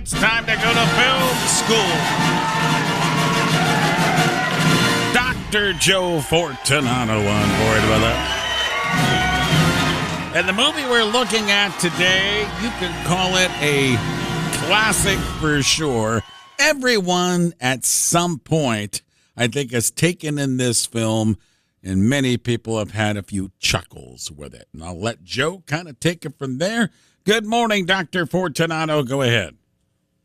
It's time to go to film school. Dr. Joe Fortunato on board with us. And the movie we're looking at today, you can call it a classic for sure. Everyone at some point, I think, has taken in this film, and many people have had a few chuckles with it. And I'll let Joe kind of take it from there. Good morning, Dr. Fortunato. Go ahead.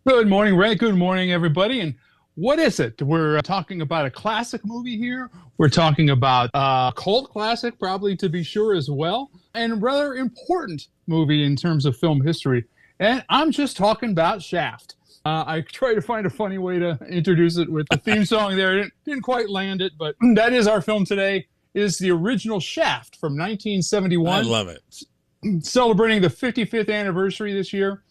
Good morning, Ray. Good morning, everybody. And what is it? We're talking about a classic movie here. We're talking about a cult classic, probably to be sure as well, and rather important movie in terms of film history. And I'm just talking about Shaft. I tried to find a funny way to introduce it with the theme song there. Didn't quite land it, but that is our film today. It is the original Shaft from 1971. I love it. Celebrating the 55th anniversary this year.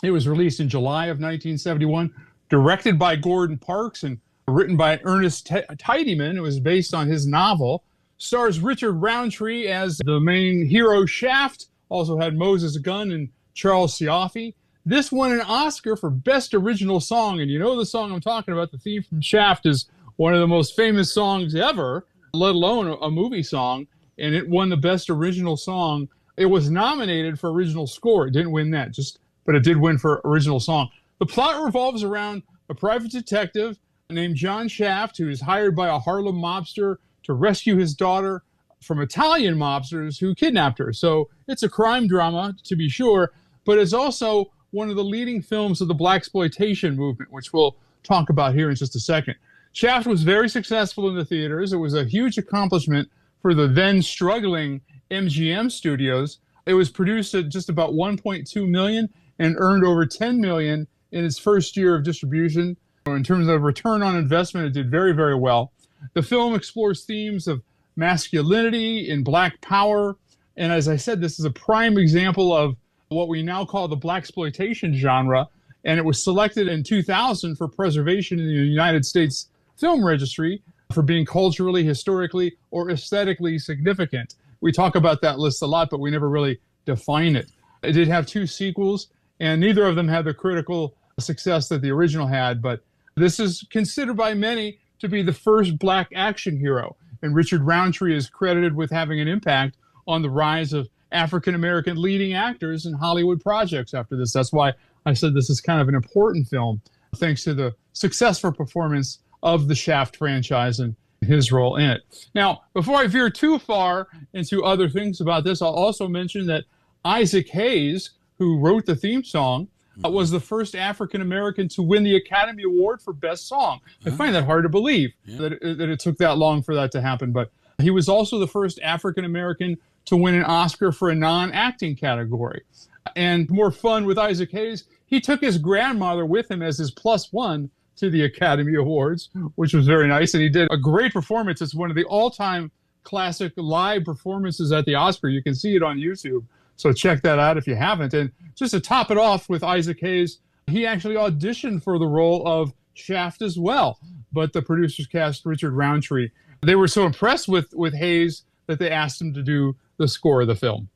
It was released in July of 1971, directed by Gordon Parks and written by Ernest Tidyman. It was based on his novel. Stars Richard Roundtree as the main hero Shaft. Also had Moses Gunn and Charles Ciaffi. This won an Oscar for Best Original Song, and you know the song I'm talking about. The theme from Shaft is one of the most famous songs ever, let alone a movie song, and it won the Best Original Song. It was nominated for Original Score. It didn't win that, but it did win for Original Song. The plot revolves around a private detective named John Shaft, who is hired by a Harlem mobster to rescue his daughter from Italian mobsters who kidnapped her. So it's a crime drama, to be sure, but it's also one of the leading films of the blaxploitation movement, which we'll talk about here in just a second. Shaft was very successful in the theaters. It was a huge accomplishment for the then struggling MGM studios. It was produced at just about $1.2 million and earned over $10 million in its first year of distribution. In terms of return on investment, it did very, very well. The film explores themes of masculinity and black power. And as I said, this is a prime example of what we now call the blaxploitation genre. And it was selected in 2000 for preservation in the United States Film Registry for being culturally, historically, or aesthetically significant. We talk about that list a lot, but we never really define it. It did have 2 sequels, and neither of them had the critical success that the original had, but this is considered by many to be the first black action hero, and Richard Roundtree is credited with having an impact on the rise of African-American leading actors in Hollywood projects after this. That's why I said this is kind of an important film, thanks to the successful performance of the Shaft franchise and his role in it. Now, before I veer too far into other things about this, I'll also mention that Isaac Hayes, who wrote the theme song, was the first African-American to win the Academy Award for Best Song. I find that hard to believe that it took that long for that to happen, but he was also the first African-American to win an Oscar for a non-acting category. And more fun with Isaac Hayes, he took his grandmother with him as his +1 to the Academy Awards, which was very nice. And he did a great performance. It's one of the all-time classic live performances at the Oscar. You can see it on YouTube. So check that out if you haven't. And just to top it off with Isaac Hayes, he actually auditioned for the role of Shaft as well. But the producers cast Richard Roundtree. They were so impressed with Hayes that they asked him to do the score of the film.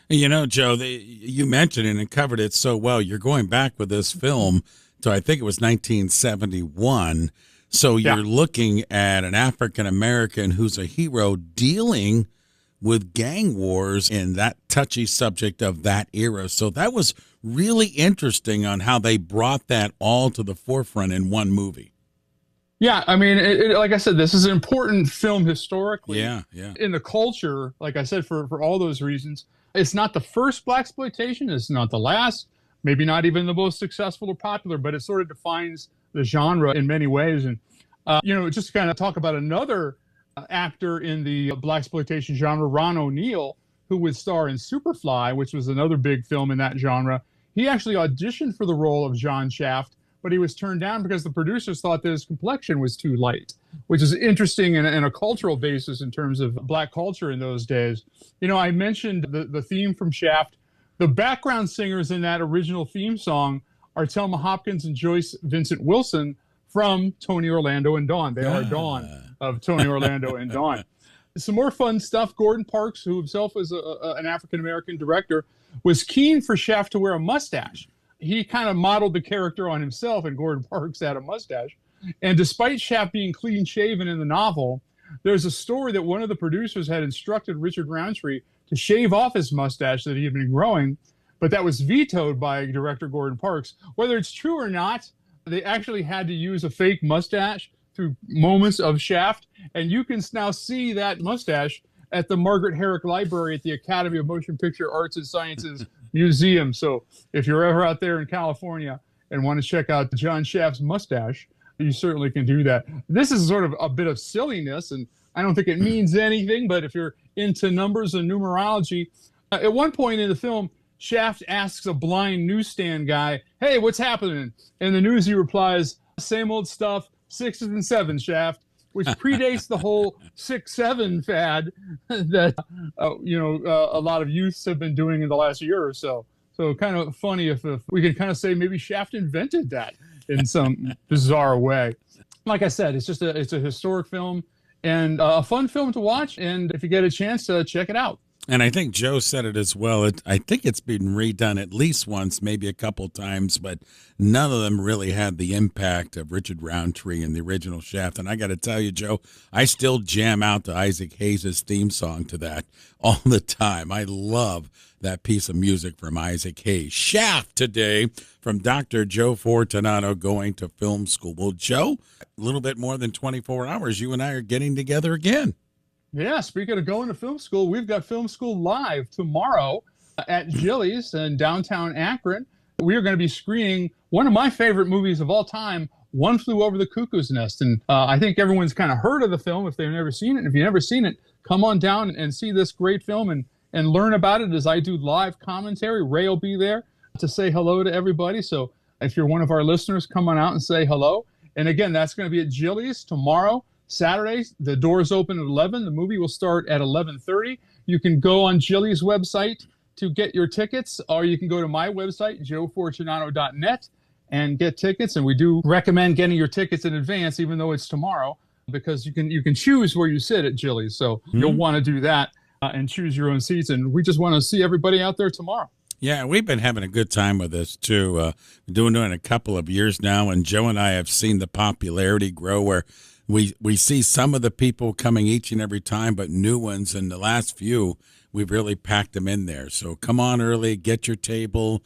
You know, Joe, you mentioned it and covered it so well. You're going back with this film to, I think it was 1971. So you're looking at an African-American who's a hero dealing with gang wars and that touchy subject of that era. So that was really interesting on how they brought that all to the forefront in one movie. Yeah, I mean, like I said, this is an important film historically. Yeah. In the culture, like I said, for all those reasons. It's not the first blaxploitation. It's not the last. Maybe not even the most successful or popular, but it sort of defines the genre in many ways. And, just to kind of talk about another actor in the blaxploitation genre, Ron O'Neal, who would star in Superfly, which was another big film in that genre. He actually auditioned for the role of John Shaft, but he was turned down because the producers thought that his complexion was too light, which is interesting in a cultural basis in terms of black culture in those days. You know, I mentioned the theme from Shaft. The background singers in that original theme song are Thelma Hopkins and Joyce Vincent Wilson from Tony, Orlando, and Dawn. They are Dawn of Tony, Orlando, and Dawn. Some more fun stuff. Gordon Parks, who himself was an African-American director, was keen for Shaft to wear a mustache. he kind of modeled the character on himself, and Gordon Parks had a mustache. And despite Shaft being clean shaven in the novel, there's a story that one of the producers had instructed Richard Roundtree to shave off his mustache that he had been growing, but that was vetoed by director Gordon Parks. Whether it's true or not, they actually had to use a fake mustache through moments of Shaft, and you can now see that mustache at the Margaret Herrick Library at the Academy of Motion Picture Arts and Sciences Museum. So if you're ever out there in California and want to check out John Shaft's mustache, you certainly can do that. This is sort of a bit of silliness, and I don't think it means anything, but if you're into numbers and numerology, at one point in the film, Shaft asks a blind newsstand guy, "Hey, what's happening?" And the newsie replies, "Same old stuff, 6s and 7s, Shaft," which predates the whole 6-7 fad that a lot of youths have been doing in the last year or so. So kind of funny if we could kind of say maybe Shaft invented that in some bizarre way. Like I said, it's a historic film and a fun film to watch. And if you get a chance to check it out. And I think Joe said it as well. I think it's been redone at least once, maybe a couple times, but none of them really had the impact of Richard Roundtree and the original Shaft. And I got to tell you, Joe, I still jam out to Isaac Hayes' theme song to that all the time. I love that piece of music from Isaac Hayes. Shaft today from Dr. Joe Fortunato, going to film school. Well, Joe, a little bit more than 24 hours, you and I are getting together again. Yeah, speaking of going to film school, we've got Film School Live tomorrow at Jilly's in downtown Akron. We are going to be screening one of my favorite movies of all time, One Flew Over the Cuckoo's Nest. And I think everyone's kind of heard of the film if they've never seen it. And if you've never seen it, come on down and see this great film and learn about it as I do live commentary. Ray will be there to say hello to everybody. So if you're one of our listeners, come on out and say hello. And again, that's going to be at Jilly's tomorrow. Saturday, the doors open at 11. The movie will start at 11:30. You can go on Jilly's website to get your tickets, or you can go to my website, joefortunato.net, and get tickets. And we do recommend getting your tickets in advance, even though it's tomorrow, because you can choose where you sit at Jilly's. So you'll want to do that and choose your own seats. And we just want to see everybody out there tomorrow. Yeah, we've been having a good time with this, too. Doing it a couple of years now, and Joe and I have seen the popularity grow where we see some of the people coming each and every time, but new ones. And the last few, we've really packed them in there. So come on early, get your table.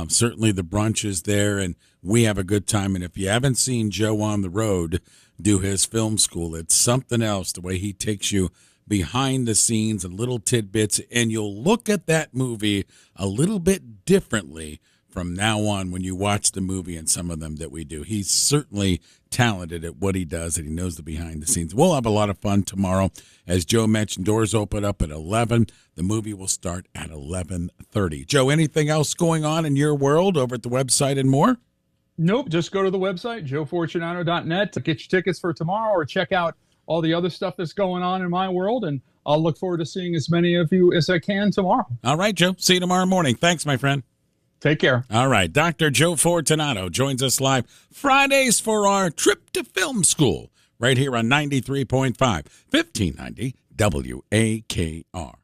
Certainly the brunch is there, and we have a good time. And if you haven't seen Joe on the road do his film school, it's something else, the way he takes you behind the scenes and little tidbits, and you'll look at that movie a little bit differently from now on when you watch the movie and some of them that we do. He's certainly talented at what he does, and he knows the behind the scenes. We'll have a lot of fun tomorrow. As Joe mentioned, doors open up at 11. The movie will start at 11:30. Joe, anything else going on in your world over at the website and more? Nope. Just go to the website, joefortunato.net, to get your tickets for tomorrow, or check out all the other stuff that's going on in my world. And I'll look forward to seeing as many of you as I can tomorrow. All right, Joe. See you tomorrow morning. Thanks, my friend. Take care. All right. Dr. Joe Fortunato joins us live Fridays for our trip to film school right here on 93.5, 1590 WAKR.